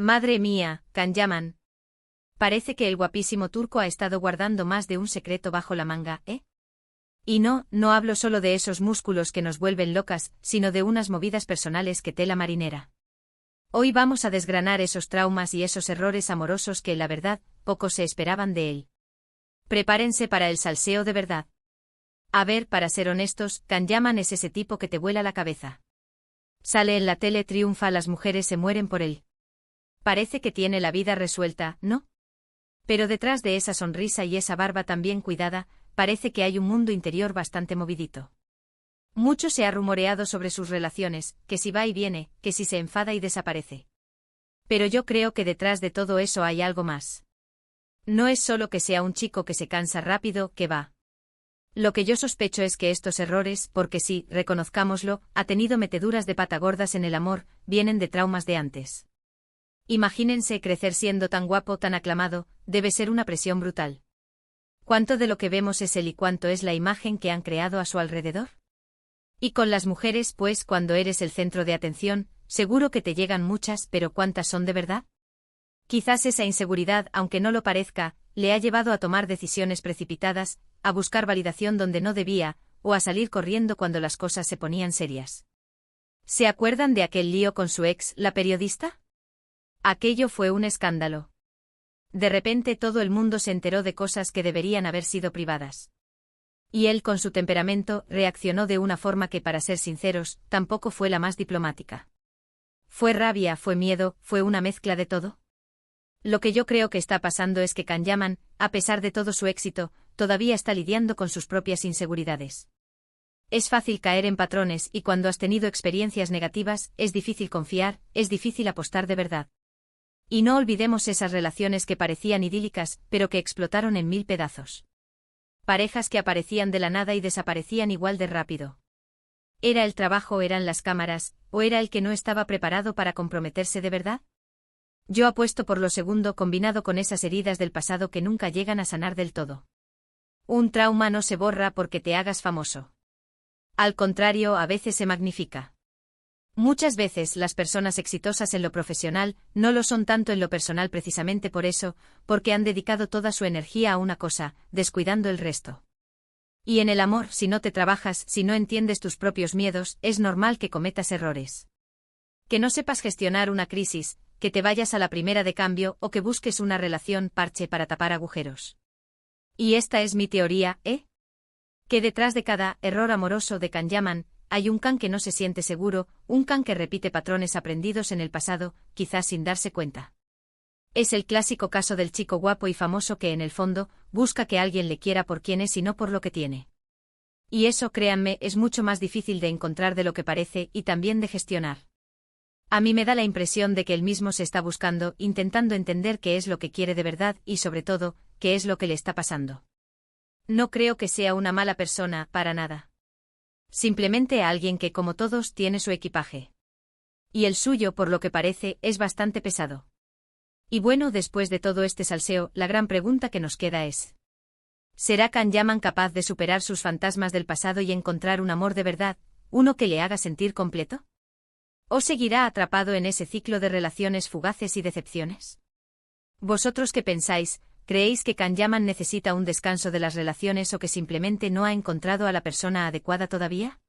Madre mía, Can Yaman. Parece que el guapísimo turco ha estado guardando más de un secreto bajo la manga, ¿eh? Y no hablo solo de esos músculos que nos vuelven locas, sino de unas movidas personales que tela marinera. Hoy vamos a desgranar esos traumas y esos errores amorosos que, la verdad, pocos se esperaban de él. Prepárense para el salseo de verdad. A ver, para ser honestos, Can Yaman es ese tipo que te vuela la cabeza. Sale en la tele, triunfa, las mujeres se mueren por él. Parece que tiene la vida resuelta, ¿no? Pero detrás de esa sonrisa y esa barba tan bien cuidada, parece que hay un mundo interior bastante movidito. Mucho se ha rumoreado sobre sus relaciones, que si va y viene, que si se enfada y desaparece. Pero yo creo que detrás de todo eso hay algo más. No es solo que sea un chico que se cansa rápido, que va. Lo que yo sospecho es que estos errores, porque sí, reconozcámoslo, ha tenido meteduras de pata gordas en el amor, vienen de traumas de antes. Imagínense crecer siendo tan guapo, tan aclamado, debe ser una presión brutal. ¿Cuánto de lo que vemos es él y cuánto es la imagen que han creado a su alrededor? Y con las mujeres, pues, cuando eres el centro de atención, seguro que te llegan muchas, pero ¿cuántas son de verdad? Quizás esa inseguridad, aunque no lo parezca, le ha llevado a tomar decisiones precipitadas, a buscar validación donde no debía, o a salir corriendo cuando las cosas se ponían serias. ¿Se acuerdan de aquel lío con su ex, la periodista? Aquello fue un escándalo. De repente todo el mundo se enteró de cosas que deberían haber sido privadas. Y él, con su temperamento, reaccionó de una forma que, para ser sinceros, tampoco fue la más diplomática. ¿Fue rabia, fue miedo, fue una mezcla de todo? Lo que yo creo que está pasando es que Can Yaman, a pesar de todo su éxito, todavía está lidiando con sus propias inseguridades. Es fácil caer en patrones y cuando has tenido experiencias negativas, es difícil confiar, es difícil apostar de verdad. Y no olvidemos esas relaciones que parecían idílicas, pero que explotaron en 1000 pedazos. Parejas que aparecían de la nada y desaparecían igual de rápido. ¿Era el trabajo, eran las cámaras, o era el que no estaba preparado para comprometerse de verdad? Yo apuesto por lo segundo, combinado con esas heridas del pasado que nunca llegan a sanar del todo. Un trauma no se borra porque te hagas famoso. Al contrario, a veces se magnifica. Muchas veces las personas exitosas en lo profesional no lo son tanto en lo personal precisamente por eso, porque han dedicado toda su energía a una cosa, descuidando el resto. Y en el amor, si no te trabajas, si no entiendes tus propios miedos, es normal que cometas errores. Que no sepas gestionar una crisis, que te vayas a la primera de cambio o que busques una relación parche para tapar agujeros. Y esta es mi teoría, ¿eh? Que detrás de cada error amoroso de Can Yaman, hay un Can que no se siente seguro, un Can que repite patrones aprendidos en el pasado, quizás sin darse cuenta. Es el clásico caso del chico guapo y famoso que en el fondo, busca que alguien le quiera por quien es y no por lo que tiene. Y eso, créanme, es mucho más difícil de encontrar de lo que parece y también de gestionar. A mí me da la impresión de que él mismo se está buscando, intentando entender qué es lo que quiere de verdad y sobre todo, qué es lo que le está pasando. No creo que sea una mala persona, para nada. Simplemente alguien que, como todos, tiene su equipaje. Y el suyo, por lo que parece, es bastante pesado. Y bueno, después de todo este salseo, la gran pregunta que nos queda es: ¿será Can Yaman capaz de superar sus fantasmas del pasado y encontrar un amor de verdad, uno que le haga sentir completo? ¿O seguirá atrapado en ese ciclo de relaciones fugaces y decepciones? ¿Vosotros qué pensáis? ¿Creéis que Can Yaman necesita un descanso de las relaciones o que simplemente no ha encontrado a la persona adecuada todavía?